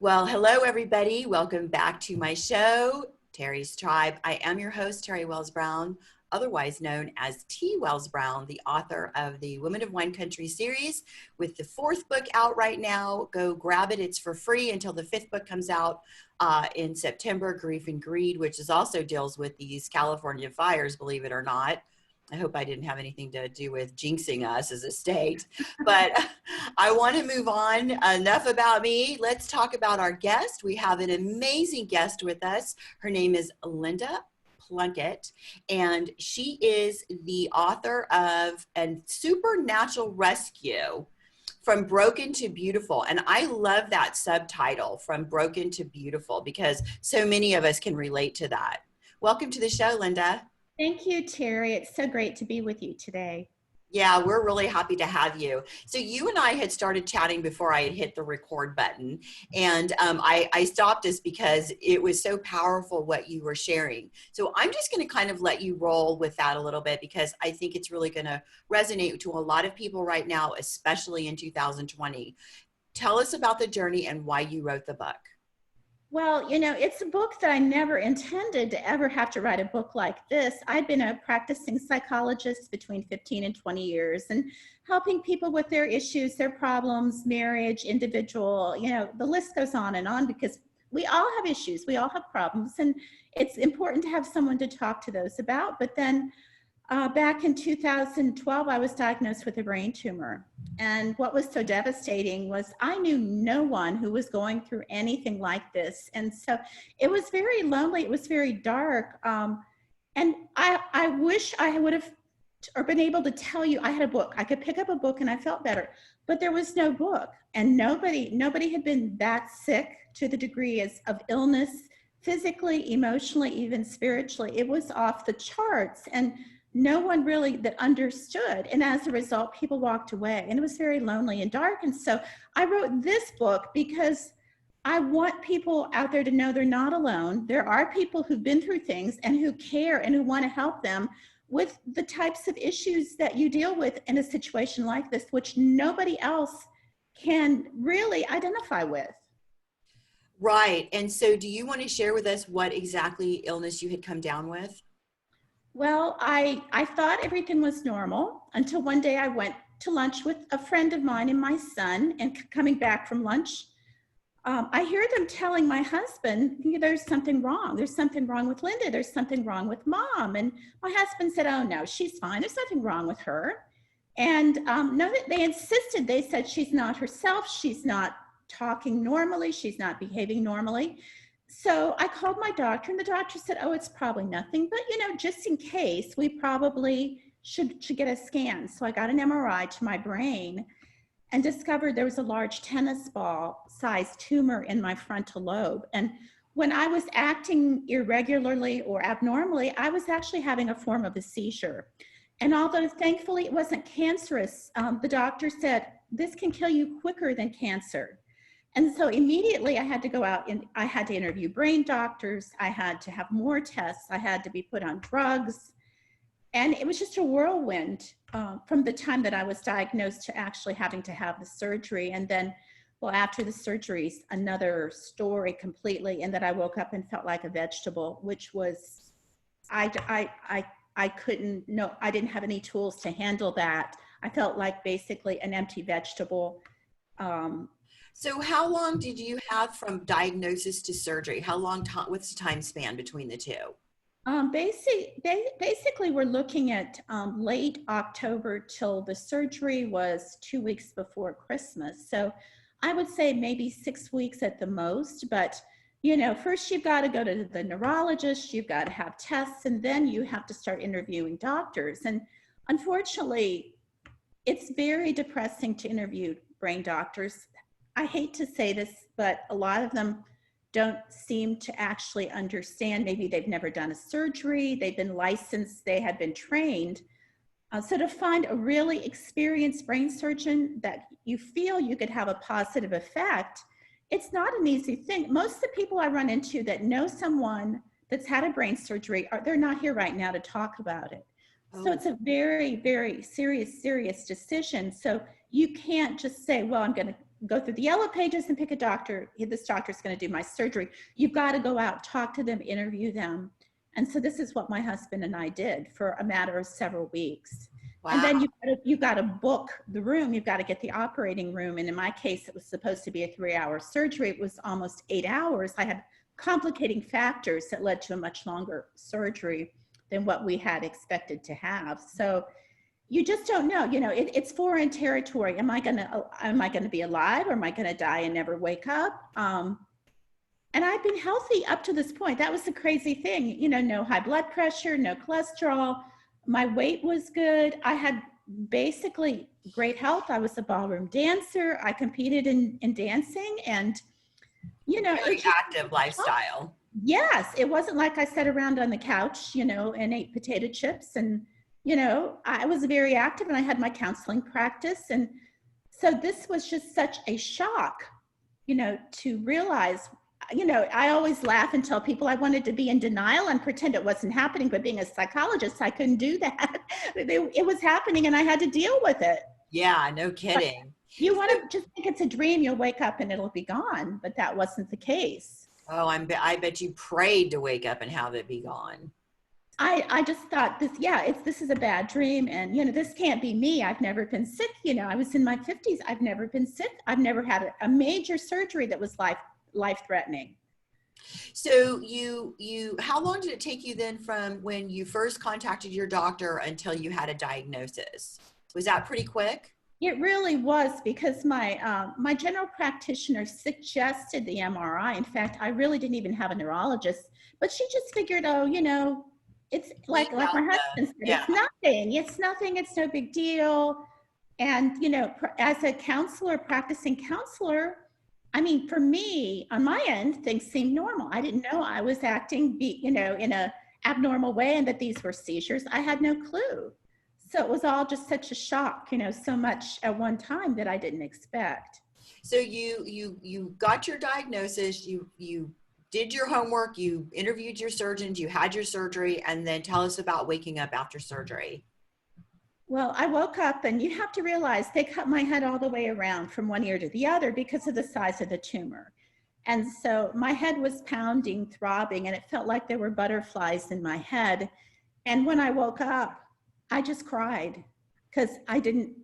Well, hello, everybody. Welcome back to my show, Terry's Tribe. I am your host, Terry Wells Brown, otherwise known as T. Wells Brown, the author of the Women of Wine Country series, with the fourth book out right now. Go grab it. It's for free until the fifth book comes out in September, Grief and Greed, which is also deals with these California fires, believe it or not. I hope I didn't have anything to do with jinxing us as a state, but I want to move on. Enough about me. Let's talk about our guest. We have an amazing guest with us. Her name is Linda Plunkett, and she is the author of A Supernatural Rescue, From Broken to Beautiful. And I love that subtitle, From Broken to Beautiful, because so many of us can relate to that. Welcome to the show, Linda. Thank you, Terry. It's so great to be with you today. Yeah, we're really happy to have you. So you and I had started chatting before I had hit the record button. And I stopped us because it was so powerful what you were sharing. So I'm just going to kind of let you roll with that a little bit, because I think it's really going to resonate to a lot of people right now, especially in 2020. Tell us about the journey and why you wrote the book. Well, you know, it's a book that I never intended to ever have to write a book like this. I'd been a practicing psychologist between 15 and 20 years and helping people with their issues, their problems, marriage, individual, you know, the list goes on because we all have issues. We all have problems, and it's important to have someone to talk to those about. But then back in 2012, I was diagnosed with a brain tumor. And what was so devastating was I knew no one who was going through anything like this. And so it was very lonely. It was very dark. And I wish I would have or been able to tell you I had a book. I could pick up a book and I felt better. But there was no book. And nobody had been that sick to the degree of illness, physically, emotionally, even spiritually. It was off the charts. And no one really that understood. And as a result, people walked away, and it was very lonely and dark. And so I wrote this book because I want people out there to know they're not alone. There are people who've been through things and who care and who want to help them with the types of issues that you deal with in a situation like this, which nobody else can really identify with. Right. And so do you want to share with us what exactly illness you had come down with? Well, I thought everything was normal until one day I went to lunch with a friend of mine and my son, and coming back from lunch, I hear them telling my husband, there's something wrong. There's something wrong with Linda. There's something wrong with Mom. And my husband said, oh, no, she's fine. There's nothing wrong with her. And no, they insisted. They said she's not herself. She's not talking normally. She's not behaving normally. So I called my doctor, and the doctor said, oh, it's probably nothing, but, you know, just in case, we probably should get a scan. So I got an MRI to my brain and discovered there was a large tennis ball sized tumor in my frontal lobe. And when I was acting irregularly or abnormally, I was actually having a form of a seizure. And although thankfully it wasn't cancerous, the doctor said, this can kill you quicker than cancer. And so immediately I had to go out and I had to interview brain doctors. I had to have more tests. I had to be put on drugs. And it was just a whirlwind from the time that I was diagnosed to actually having to have the surgery. And then, well, after the surgeries, another story completely. And that I woke up and felt like a vegetable, which was, I couldn't, no, I didn't have any tools to handle that. I felt like basically an empty vegetable. So how long did you have from diagnosis to surgery? How long, what's the time span between the two? Basically, we're looking at late October till the surgery was 2 weeks before Christmas. So I would say maybe 6 weeks at the most. But, you know, first you've got to go to the neurologist, you've got to have tests, and then you have to start interviewing doctors. And unfortunately, it's very depressing to interview brain doctors. I hate to say this, but a lot of them don't seem to actually understand. Maybe they've never done a surgery, they've been licensed, they have been trained. So to find a really experienced brain surgeon that you feel you could have a positive effect, it's not an easy thing. Most of the people I run into that know someone that's had a brain surgery, they're not here right now to talk about it. Oh. So it's a very, very serious decision. So you can't just say, well, I'm going to go through the yellow pages and pick a doctor. This doctor's going to do my surgery. You've got to go out, talk to them, interview them. And so this is what my husband and I did for a matter of several weeks. Wow. And then you've got to book the room. You've got to get the operating room. And in my case, it was supposed to be a 3-hour surgery. It was almost 8 hours. I had complicating factors that led to a much longer surgery than what we had expected to have. So you just don't know, it's foreign territory. Am I gonna be alive, or am I gonna die and never wake up? And I've been healthy up to this point. That was the crazy thing, no high blood pressure, no cholesterol. My weight was good. I had basically great health. I was a ballroom dancer. I competed in dancing, and very active lifestyle. Yes, it wasn't like I sat around on the couch, and ate potato chips. And I was very active, and I had my counseling practice. And so this was just such a shock, to realize, I always laugh and tell people I wanted to be in denial and pretend it wasn't happening. But being a psychologist, I couldn't do that. It was happening, and I had to deal with it. Yeah, no kidding. But you want to just think it's a dream, you'll wake up and it'll be gone. But that wasn't the case. Oh, I bet you prayed to wake up and have it be gone. I just thought this is a bad dream, and this can't be me. I've never been sick. I was in my 50s. I've never been sick. I've never had a major surgery that was life threatening. So how long did it take you then from when you first contacted your doctor until you had a diagnosis? Was that pretty quick? It really was, because my general practitioner suggested the MRI. In fact, I really didn't even have a neurologist, but she just figured, it's like my husband said, yeah. It's nothing, it's no big deal. And, as a practicing counselor, I mean, for me, on my end, things seemed normal. I didn't know I was acting, in a abnormal way, and that these were seizures. I had no clue. So it was all just such a shock, so much at one time that I didn't expect. So you got your diagnosis, you did your homework, you interviewed your surgeons, you had your surgery, and then tell us about waking up after surgery. Well, I woke up, and you have to realize they cut my head all the way around from one ear to the other because of the size of the tumor. And so my head was pounding, throbbing, and it felt like there were butterflies in my head. And when I woke up, I just cried, because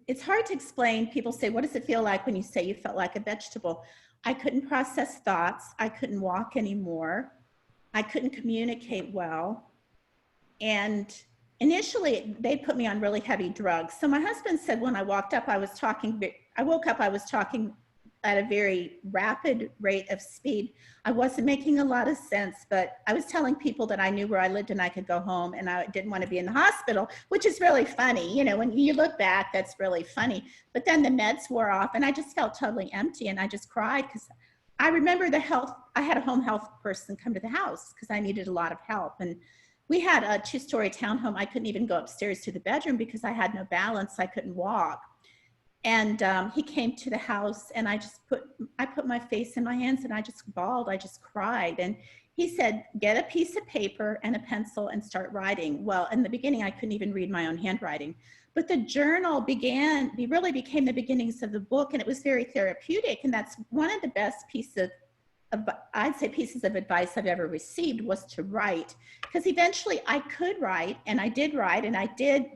it's hard to explain. People say, what does it feel like when you say you felt like a vegetable? I couldn't process thoughts. I couldn't walk anymore. I couldn't communicate well. And initially, they put me on really heavy drugs. So my husband said when I woke up, I was talking at a very rapid rate of speed. I wasn't making a lot of sense, but I was telling people that I knew where I lived and I could go home, and I didn't want to be in the hospital, which is really funny. When you look back, that's really funny. But then the meds wore off, and I just felt totally empty, and I just cried, because I remember I had a home health person come to the house because I needed a lot of help. And we had a 2-story townhome. I couldn't even go upstairs to the bedroom because I had no balance. I couldn't walk. And he came to the house, and I put my face in my hands, and I just bawled. I just cried. And he said, get a piece of paper and a pencil and start writing. Well, in the beginning, I couldn't even read my own handwriting. But the journal really became the beginnings of the book, and it was very therapeutic. And that's one of the best pieces of advice I've ever received, was to write. Because eventually I could write, and I did write, and I did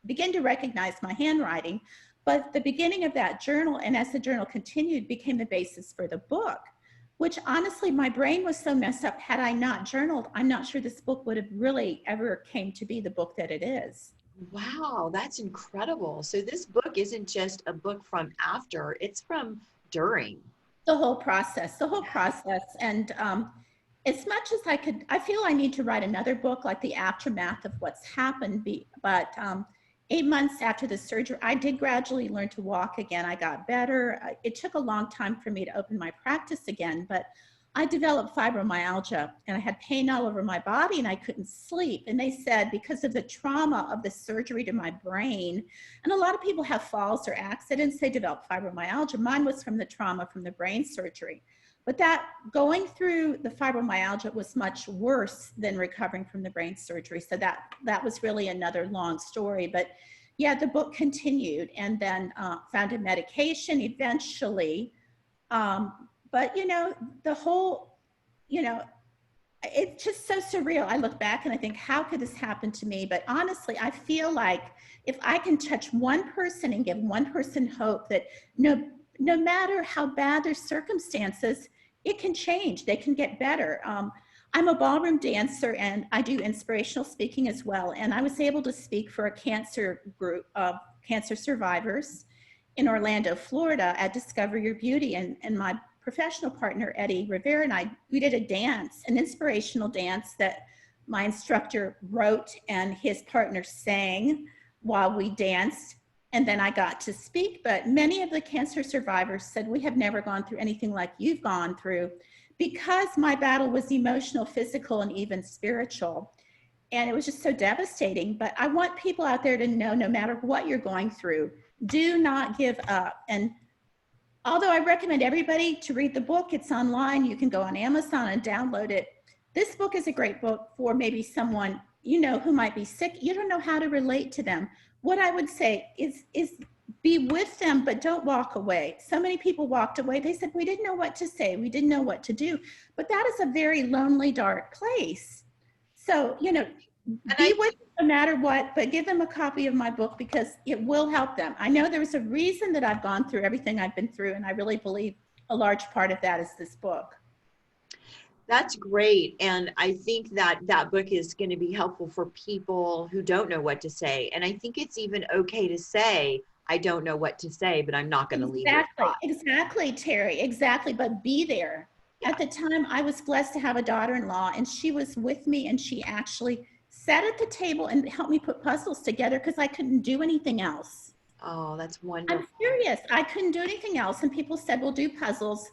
begin to recognize my handwriting. But the beginning of that journal, and as the journal continued, became the basis for the book, which honestly, my brain was so messed up. Had I not journaled, I'm not sure this book would have really ever came to be the book that it is. Wow, that's incredible. So this book isn't just a book from after, it's from during. The whole process. And as much as I feel I need to write another book, like the aftermath of what's happened, but 8 months after the surgery, I did gradually learn to walk again. I got better. It took a long time for me to open my practice again, but I developed fibromyalgia, and I had pain all over my body, and I couldn't sleep. And they said because of the trauma of the surgery to my brain, and a lot of people have falls or accidents, they develop fibromyalgia. Mine was from the trauma from the brain surgery. But that going through the fibromyalgia was much worse than recovering from the brain surgery. So that was really another long story. But yeah, the book continued, and then found a medication. Eventually, But, you know, the whole, you know, it's just so surreal. I look back and I think, how could this happen to me? But honestly, I feel like if I can touch one person and give one person hope that no matter how bad their circumstances, it can change. They can get better. I'm a ballroom dancer and I do inspirational speaking as well. And I was able to speak for a cancer group of cancer survivors in Orlando, Florida at Discover Your Beauty. And my professional partner, Eddie Rivera, and I, we did a dance, an inspirational dance that my instructor wrote and his partner sang while we danced. And then I got to speak, but many of the cancer survivors said, we have never gone through anything like you've gone through, because my battle was emotional, physical, and even spiritual. And it was just so devastating. But I want people out there to know, no matter what you're going through, do not give up. And although I recommend everybody to read the book, it's online. You can go on Amazon and download it. This book is a great book for maybe someone, you know, who might be sick. You don't know how to relate to them. What I would say is be with them, but don't walk away. So many people walked away. They said, we didn't know what to say. We didn't know what to do. But that is a very lonely, dark place. So, you know, be with them no matter what, but give them a copy of my book because it will help them. I know there's a reason that I've gone through everything I've been through, and I really believe a large part of that is this book. That's great. And I think that that book is going to be helpful for people who don't know what to say. And I think it's even okay to say, I don't know what to say, but I'm not going to leave it. Exactly, Terry, exactly. But be there. Yeah. At the time, I was blessed to have a daughter-in-law, and she was with me, and she actually sat at the table and helped me put puzzles together because I couldn't do anything else. Oh, that's wonderful. I'm serious. I couldn't do anything else. And people said, we'll do puzzles.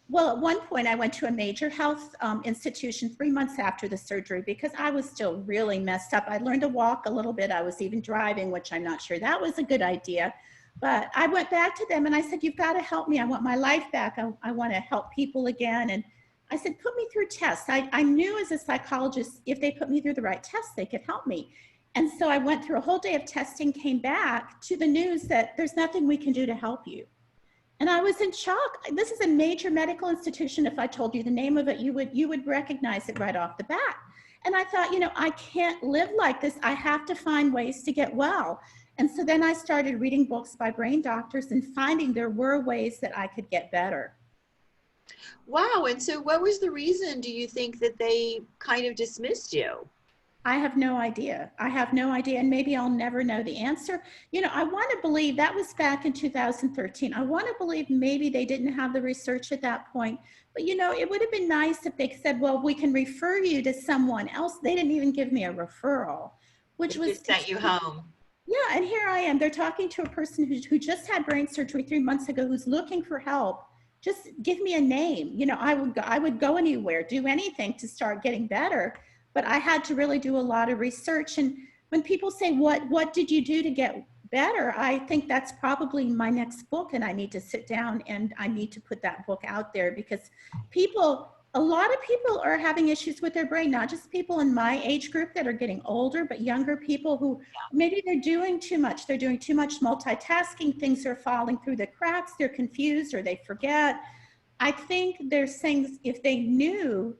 Well, at one point I went to a major health institution 3 months after the surgery because I was still really messed up. I learned to walk a little bit. I was even driving, which I'm not sure that was a good idea. But I went back to them and I said, you've got to help me. I want my life back. I want to help people again. And I said, put me through tests. I knew as a psychologist, if they put me through the right tests, they could help me. And so I went through a whole day of testing, came back to the news that there's nothing we can do to help you. And I was in shock. This is a major medical institution. If I told you the name of it, you would recognize it right off the bat. And I thought, you know, I can't live like this. I have to find ways to get well. And so then I started reading books by brain doctors and finding there were ways that I could get better. Wow. And so what was the reason, do you think, that they kind of dismissed you? I have no idea. I have no idea. And maybe I'll never know the answer. You know, I want to believe that was back in 2013. I want to believe maybe they didn't have the research at that point. But, you know, it would have been nice if they said, well, we can refer you to someone else. They didn't even give me a referral, which was sent you home. Yeah. And here I am. They're talking to a person who just had brain surgery 3 months ago, who's looking for help. Just give me a name. You know, I would go anywhere, do anything to start getting better. But I had to really do a lot of research. And when people say, what did you do to get better? I think that's probably my next book. And I need to sit down and I need to put that book out there because a lot of people are having issues with their brain, not just people in my age group that are getting older, but younger people who maybe they're doing too much. They're doing too much multitasking. Things are falling through the cracks. They're confused or they forget. I think there's things, if they knew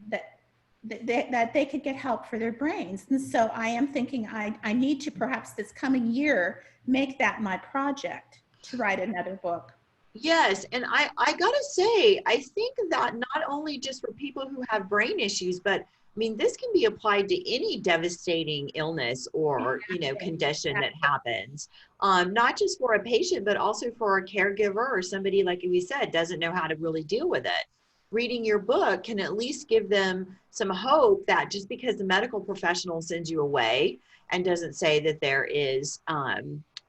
that they could get help for their brains. And so I am thinking I need to perhaps this coming year, make that my project to write another book. Yes. And I gotta say, I think that not only just for people who have brain issues, but I mean, this can be applied to any devastating illness or, you know, condition that happens, not just for a patient, but also for a caregiver or somebody, like we said, doesn't know how to really deal with it. Reading your book can at least give them some hope that just because the medical professional sends you away and doesn't say that there is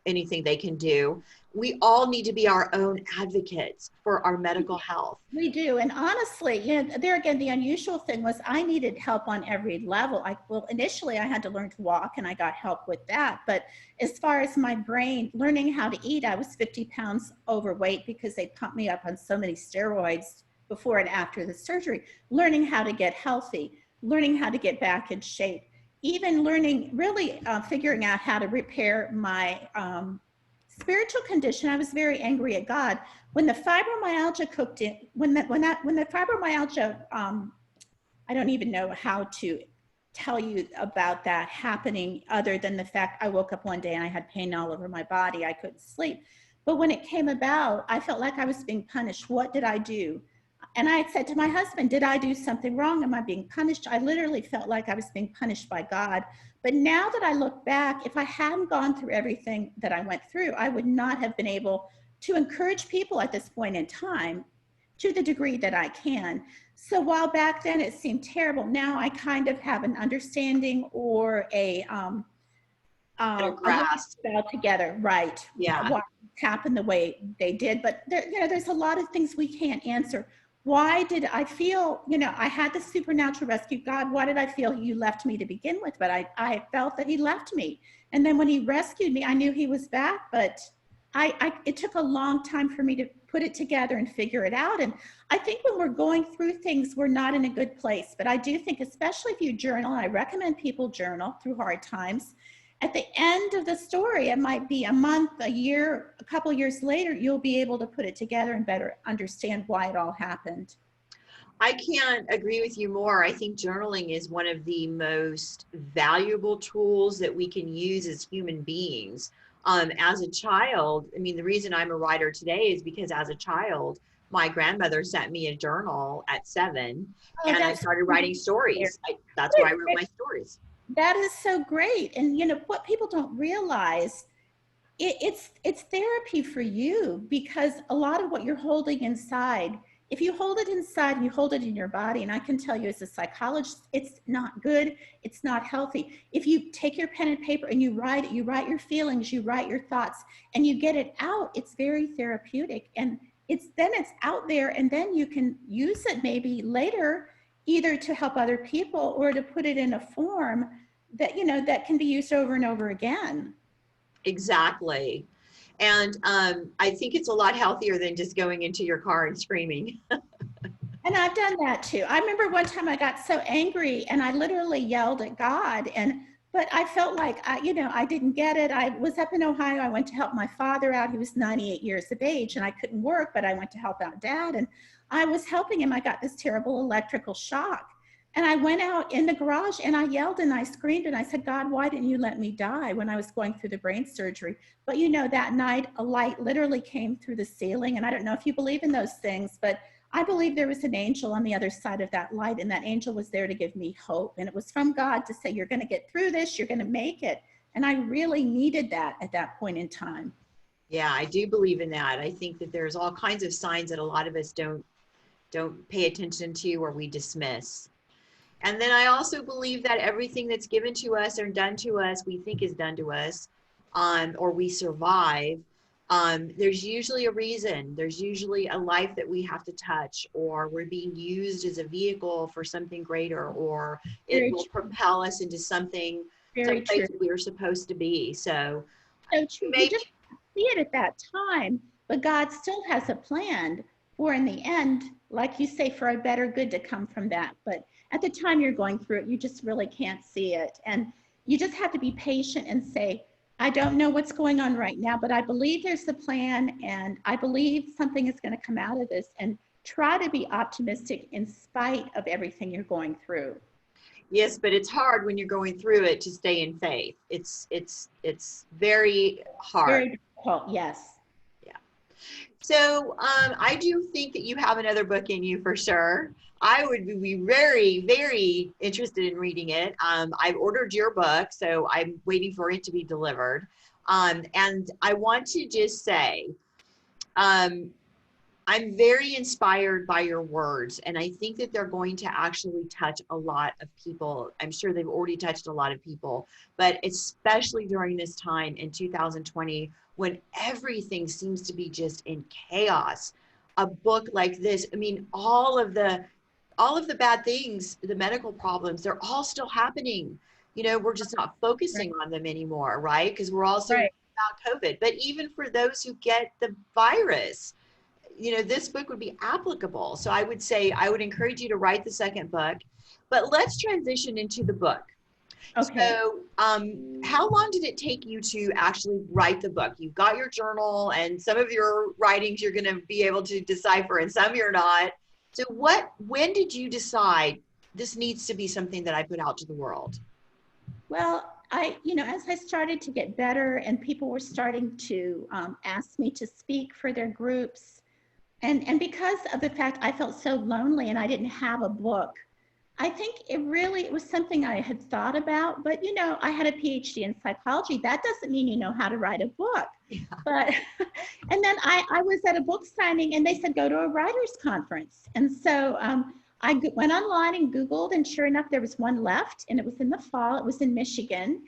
anything they can do, we all need to be our own advocates for our medical health. We do. And honestly, you know, there again, the unusual thing was I needed help on every level. Well, initially I had to learn to walk and I got help with that. But as far as my brain, learning how to eat, I was 50 pounds overweight because they pumped me up on so many steroids before and after the surgery, learning how to get healthy, learning how to get back in shape, even learning, really figuring out how to repair my spiritual condition, I was very angry at God. When the fibromyalgia cooked in, when the fibromyalgia, I don't even know how to tell you about that happening other than the fact I woke up one day and I had pain all over my body. I couldn't sleep. But when it came about, I felt like I was being punished. What did I do? And I said to my husband, did I do something wrong? Am I being punished? I literally felt like I was being punished by God. But now that I look back, if I hadn't gone through everything that I went through, I would not have been able to encourage people at this point in time to the degree that I can. So while back then it seemed terrible, now I kind of have an understanding or a grasp. all together, right? Yeah. Why it happened the way they did, but there, there's a lot of things we can't answer. Why did I feel, I had the supernatural rescue? God, why did I feel you left me to begin with? But I felt that he left me. And then when he rescued me, I knew he was back, but it took a long time for me to put it together and figure it out. And I think when we're going through things, we're not in a good place. But I do think, especially if you journal, I recommend people journal through hard times. At the end of the story, it might be a month, a year, a couple years later, you'll be able to put it together and better understand why it all happened. I can't agree with you more. I think journaling is one of the most valuable tools that we can use as human beings. As a child, I mean, the reason I'm a writer today is because as a child, my grandmother sent me a journal at 7, Oh, and I that's started writing stories. That's where I wrote my stories. That is so great. And what people don't realize, it's therapy for you, because a lot of what you're holding inside, if you hold it inside and you hold it in your body, and I can tell you as a psychologist, it's not good, it's not healthy. If you take your pen and paper and you write it, you write your feelings, you write your thoughts, and you get it out, it's very therapeutic. And it's out there, and then you can use it maybe later, either to help other people or to put it in a form that that can be used over and over again. Exactly. And I think it's a lot healthier than just going into your car and screaming. And I've done that too. I remember one time I got so angry and I literally yelled at God, but I felt like I didn't get it. I was up in Ohio. I went to help my father out. He was 98 years of age and I couldn't work, but I went to help out Dad, and I was helping him. I got this terrible electrical shock. And I went out in the garage and I yelled and I screamed and I said, God, why didn't you let me die when I was going through the brain surgery? But that night a light literally came through the ceiling. And I don't know if you believe in those things, but I believe there was an angel on the other side of that light, and that angel was there to give me hope. And it was from God to say, you're going to get through this, you're going to make it. And I really needed that at that point in time. Yeah, I do believe in that. I think that there's all kinds of signs that a lot of us don't pay attention to or we dismiss. And then I also believe that everything that's given to us or done to us, we think is done to us, or we survive. There's usually a reason. There's usually a life that we have to touch, or we're being used as a vehicle for something greater, or it will propel us into something, someplace we're supposed to be. So true. You just see it at that time, but God still has a plan for, in the end, like you say, for a better good to come from that. But at the time you're going through it, you just really can't see it. And you just have to be patient and say, I don't know what's going on right now, but I believe there's a plan, and I believe something is going to come out of this, and try to be optimistic in spite of everything you're going through. Yes, but it's hard when you're going through it to stay in faith. It's very hard. Very difficult, yes. Yeah. So I do think that you have another book in you for sure. I would be very, very interested in reading it. I've ordered your book, so I'm waiting for it to be delivered. And I want to just say, I'm very inspired by your words, and I think that they're going to actually touch a lot of people. I'm sure they've already touched a lot of people, but especially during this time in 2020, when everything seems to be just in chaos. A book like this, I mean, all of the bad things, the medical problems, they're all still happening. We're just not focusing on them anymore, right? Because we're also about COVID. But even for those who get the virus, this book would be applicable. So I would say, I would encourage you to write the second book. But let's transition into the book. Okay. So, how long did it take you to actually write the book? You've got your journal, and some of your writings you're going to be able to decipher, and some you're not. So, when did you decide this needs to be something that I put out to the world? Well, as I started to get better and people were starting to ask me to speak for their groups, and because of the fact I felt so lonely and I didn't have a book, I think it was something I had thought about, but I had a PhD in psychology. That doesn't mean you know how to write a book. Yeah. But, and then I was at a book signing and they said, go to a writer's conference. And so went online and Googled, and sure enough, there was one left, and it was in the fall. It was in Michigan.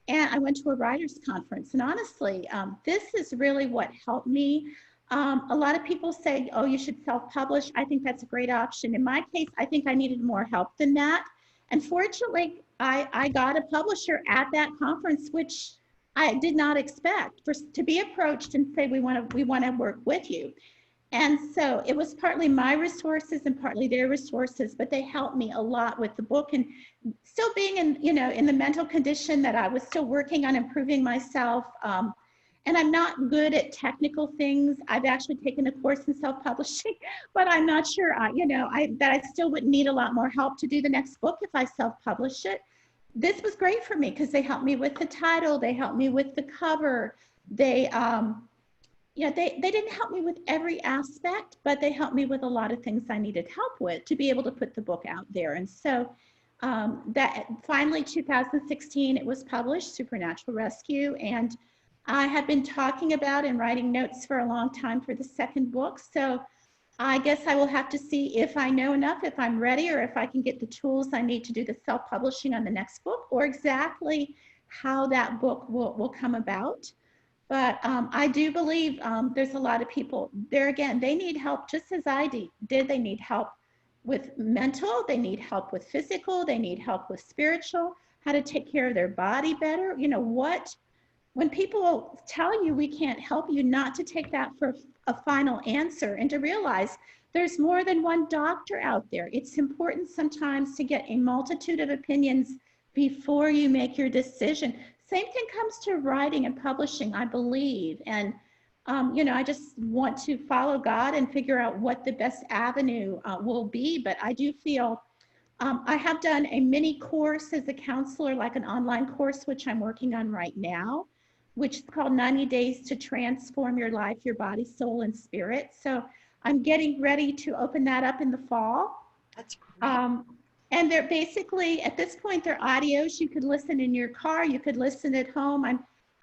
And I went to a writer's conference. And honestly, this is really what helped me. A lot of people say, oh, you should self-publish. I think that's a great option. In my case, I think I needed more help than that. And fortunately, I got a publisher at that conference, which I did not expect, to be approached and say, we want to work with you. And so it was partly my resources and partly their resources, but they helped me a lot with the book, and still being in the mental condition that I was still working on improving myself. And I'm not good at technical things. I've actually taken a course in self-publishing, but I'm not sure, that I still would need a lot more help to do the next book if I self-publish it. This was great for me because they helped me with the title. They helped me with the cover. They didn't help me with every aspect, but they helped me with a lot of things I needed help with to be able to put the book out there. And so that finally 2016, it was published, Supernatural Rescue. And I have been talking about and writing notes for a long time for the second book. So I guess I will have to see if I know enough, if I'm ready, or if I can get the tools I need to do the self-publishing on the next book, or exactly how that book will come about. But I do believe there's a lot of people there. Again, they need help just as I did. They need help with mental, they need help with physical, they need help with spiritual, how to take care of their body better. When people tell you we can't help you, not to take that for a final answer, and to realize there's more than one doctor out there. It's important sometimes to get a multitude of opinions before you make your decision. Same thing comes to writing and publishing, I believe. And, I just want to follow God and figure out what the best avenue will be. But I do feel I have done a mini course as a counselor, like an online course, which I'm working on right now, which is called 90 Days to Transform Your Life, Your Body, Soul, and Spirit. So I'm getting ready to open that up in the fall. That's great. And they're basically, at this point, they're audios. You could listen in your car, you could listen at home.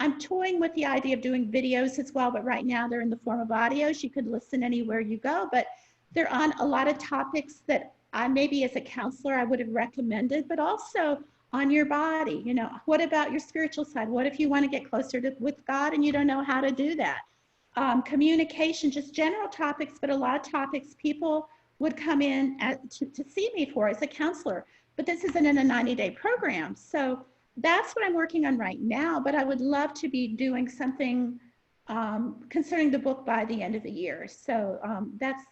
I'm toying with the idea of doing videos as well, but right now they're in the form of audios. You could listen anywhere you go, but they're on a lot of topics that I maybe as a counselor I would have recommended, but also on your body. What about your spiritual side? What if you want to get closer with God and you don't know how to do that? Communication, just general topics, but a lot of topics people would come in to see me for as a counselor, but this isn't in a 90-day program. So that's what I'm working on right now, but I would love to be doing something concerning the book by the end of the year. So that's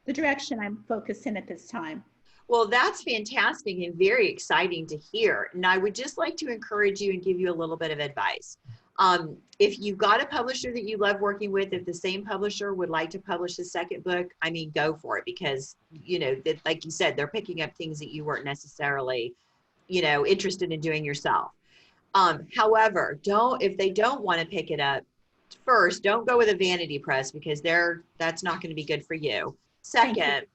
the direction I'm focused in at this time. Well, that's fantastic and very exciting to hear. And I would just like to encourage you and give you a little bit of advice. If you've got a publisher that you love working with, if the same publisher would like to publish a second book, go for it, because, like you said, they're picking up things that you weren't necessarily, interested in doing yourself. However, if they don't want to pick it up, first, don't go with a vanity press, because that's not going to be good for you. Second,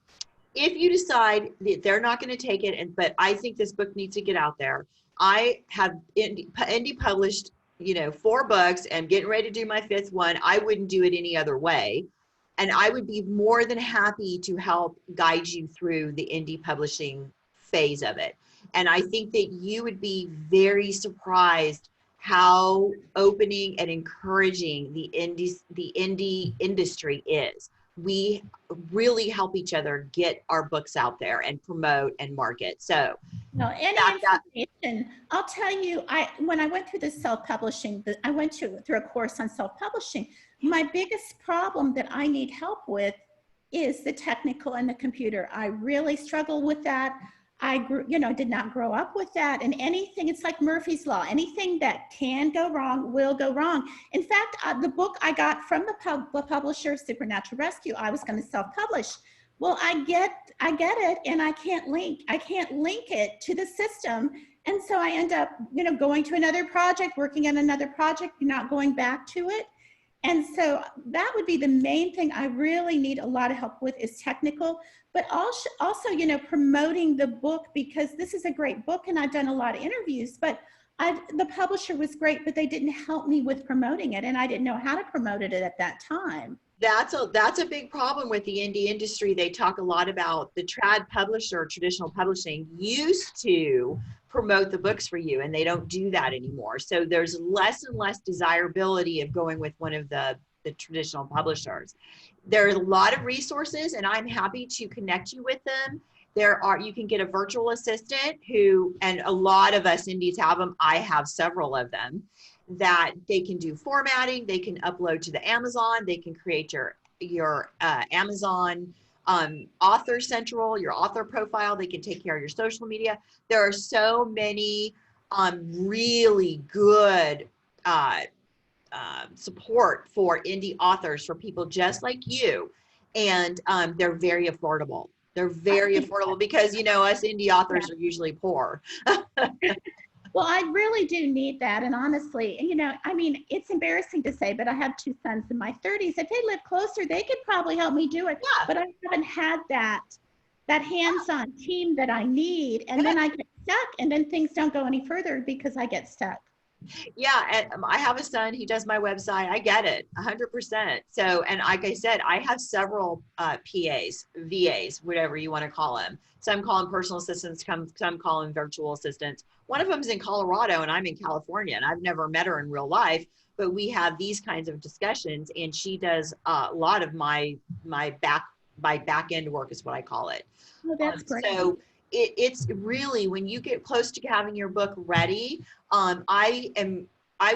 if you decide that they're not going to take it, but I think this book needs to get out there, I have indie published 4 books and getting ready to do my 5th one. I wouldn't do it any other way. And I would be more than happy to help guide you through the indie publishing phase of it. And I think that you would be very surprised how opening and encouraging the indie industry is. We really help each other get our books out there and promote and market. So any information, I'll tell you, when I went through the self-publishing, I went through a course on self-publishing. My biggest problem that I need help with is the technical and the computer. I really struggle with that. I grew, did not grow up with that. And anything, it's like Murphy's Law, anything that can go wrong will go wrong. In fact, the book I got from the publisher, Supernatural Rescue, I was going to self-publish. Well, I get it, and I can't link it to the system. And so I end up, going to another project, working on another project, not going back to it. And so that would be the main thing I really need a lot of help with, is technical, but also, promoting the book, because this is a great book and I've done a lot of interviews, but the publisher was great, but they didn't help me with promoting it, and I didn't know how to promote it at that time. That's a big problem with the indie industry. They talk a lot about the trad publisher, traditional publishing used to promote the books for you, and they don't do that anymore. So there's less and less desirability of going with one of the traditional publishers. There's a lot of resources, and I'm happy to connect you with them. You can get a virtual assistant and a lot of us indies have them. I have several of them, that they can do formatting, they can upload to the Amazon, they can create your Amazon author central, your author profile, they can take care of your social media. There are so many really good support for indie authors, for people just like you, and they're very affordable. They're very affordable because, us indie authors are usually poor. Well, I really do need that. And honestly, it's embarrassing to say, but I have two sons in my 30s. If they live closer, they could probably help me do it. Yeah. But I haven't had that hands-on team that I need. And then I get stuck, and then things don't go any further because I get stuck. Yeah, and I have a son, he does my website. I get it 100%. So, and like I said, I have several PAs, VAs, whatever you want to call them. Some call them personal assistants, some call them virtual assistants. One of them is in Colorado and I'm in California, and I've never met her in real life, but we have these kinds of discussions, and she does a lot of my back end work, is what I call it. Oh, that's great. So it's really, when you get close to having your book ready, I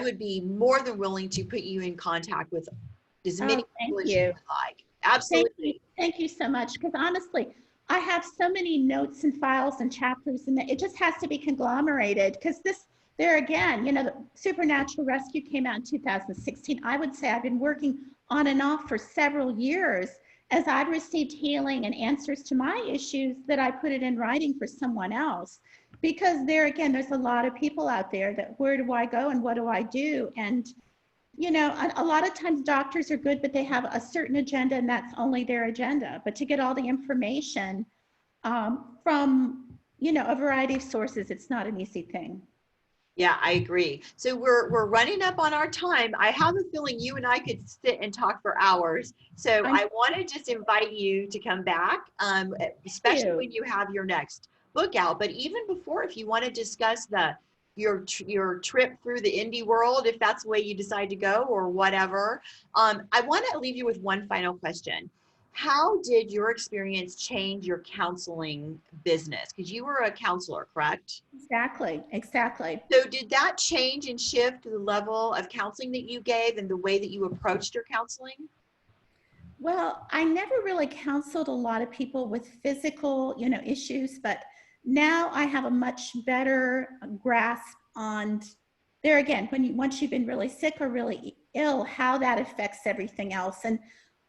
would be more than willing to put you in contact with as many people as you would like. Absolutely. Thank you so much. Because honestly, I have so many notes and files and chapters, and it just has to be conglomerated. Because there again, the Supernatural Rescue came out in 2016. I would say I've been working on and off for several years as I'd received healing and answers to my issues, that I put it in writing for someone else. Because there again, there's a lot of people out there that, where do I go and what do I do? And, a lot of times doctors are good, but they have a certain agenda, and that's only their agenda. But to get all the information from, a variety of sources, it's not an easy thing. Yeah, I agree. So we're running up on our time. I have a feeling you and I could sit and talk for hours. So I want to just invite you to come back, especially when you have your next book out. But even before, if you want to discuss your trip through the indie world, if that's the way you decide to go or whatever, I want to leave you with one final question. How did your experience change your counseling business? Because you were a counselor, correct? Exactly. So did that change and shift the level of counseling that you gave and the way that you approached your counseling? Well, I never really counseled a lot of people with physical, issues, but now I have a much better grasp on, there again, once you've been really sick or really ill, how that affects everything else. And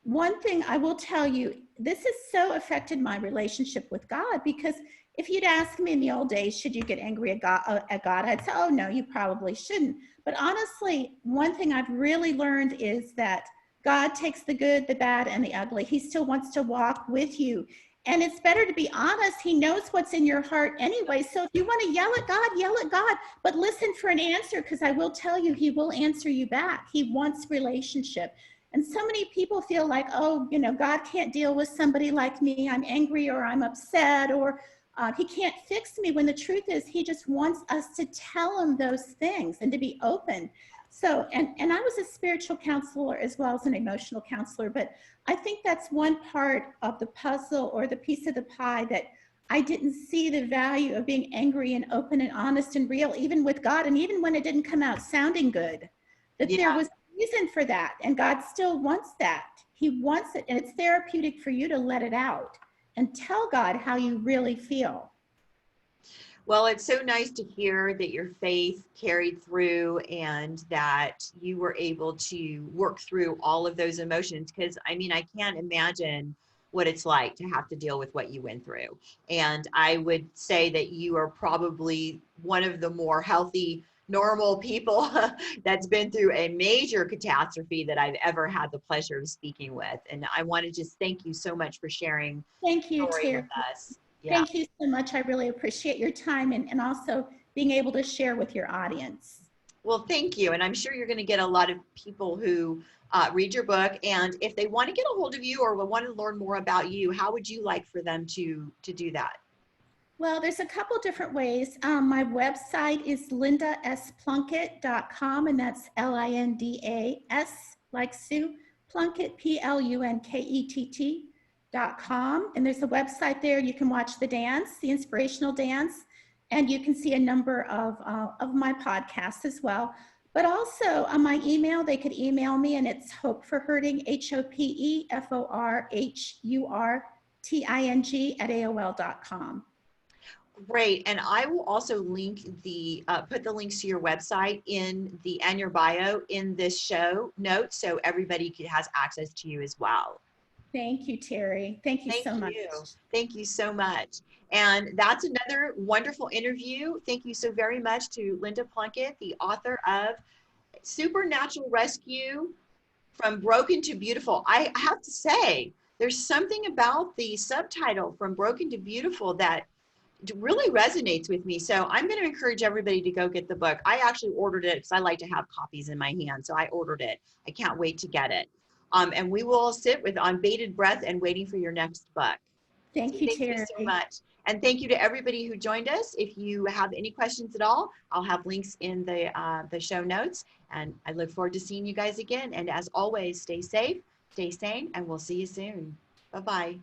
one thing I will tell you, this has so affected my relationship with God, because if you'd asked me in the old days, should you get angry at God, I'd say, oh no, you probably shouldn't. But honestly, one thing I've really learned is that God takes the good, the bad, and the ugly. He still wants to walk with you. And it's better to be honest. He knows what's in your heart anyway. So if you want to yell at God, but listen for an answer, because I will tell you, he will answer you back. He wants relationship. And so many people feel like, oh, God can't deal with somebody like me. I'm angry, or I'm upset, or he can't fix me, when the truth is he just wants us to tell him those things and to be open. So, and I was a spiritual counselor as well as an emotional counselor, but I think that's one part of the puzzle, or the piece of the pie, that I didn't see the value of being angry and open and honest and real, even with God. And even when it didn't come out sounding good, that there was reason for that. And God still wants that. He wants it. And it's therapeutic for you to let it out and tell God how you really feel. Well, it's so nice to hear that your faith carried through and that you were able to work through all of those emotions. Because I mean, I can't imagine what it's like to have to deal with what you went through. And I would say that you are probably one of the more healthy, normal people that's been through a major catastrophe that I've ever had the pleasure of speaking with. And I want to just thank you so much for sharing Thank you, your story with Terry. us. Yeah. Thank you so much. I really appreciate your time and also being able to share with your audience. Well, thank you. And I'm sure you're going to get a lot of people who read your book. And if they want to get a hold of you or want to learn more about you, how would you like for them to do that? Well, there's a couple different ways. My website is lindasPlunkett.com, and that's LINDAS, like Sue, Plunkett, PLUNKETT.com. And there's a website there. You can watch the dance, the inspirational dance, and you can see a number of my podcasts as well. But also on my email, they could email me, and it's hopeforhurting, HOPEFORHURTING at AOL.com. Great. And I will also link the, put the links to your website in the, and your bio in this show notes so everybody has access to you as well. Thank you, Terry. Thank you so much. Thank you so much. And that's another wonderful interview. Thank you so very much to Linda Plunkett, the author of Supernatural Rescue From Broken to Beautiful. I have to say, there's something about the subtitle From Broken to Beautiful that really resonates with me. So I'm going to encourage everybody to go get the book. I actually ordered it because I like to have copies in my hand. So I ordered it. I can't wait to get it. And we will sit with on bated breath and waiting for your next book. Thank you, Thank you Terry. so much. And thank you to everybody who joined us. If you have any questions at all, I'll have links in the show notes. And I look forward to seeing you guys again. And as always, stay safe, stay sane, and we'll see you soon. Bye-bye.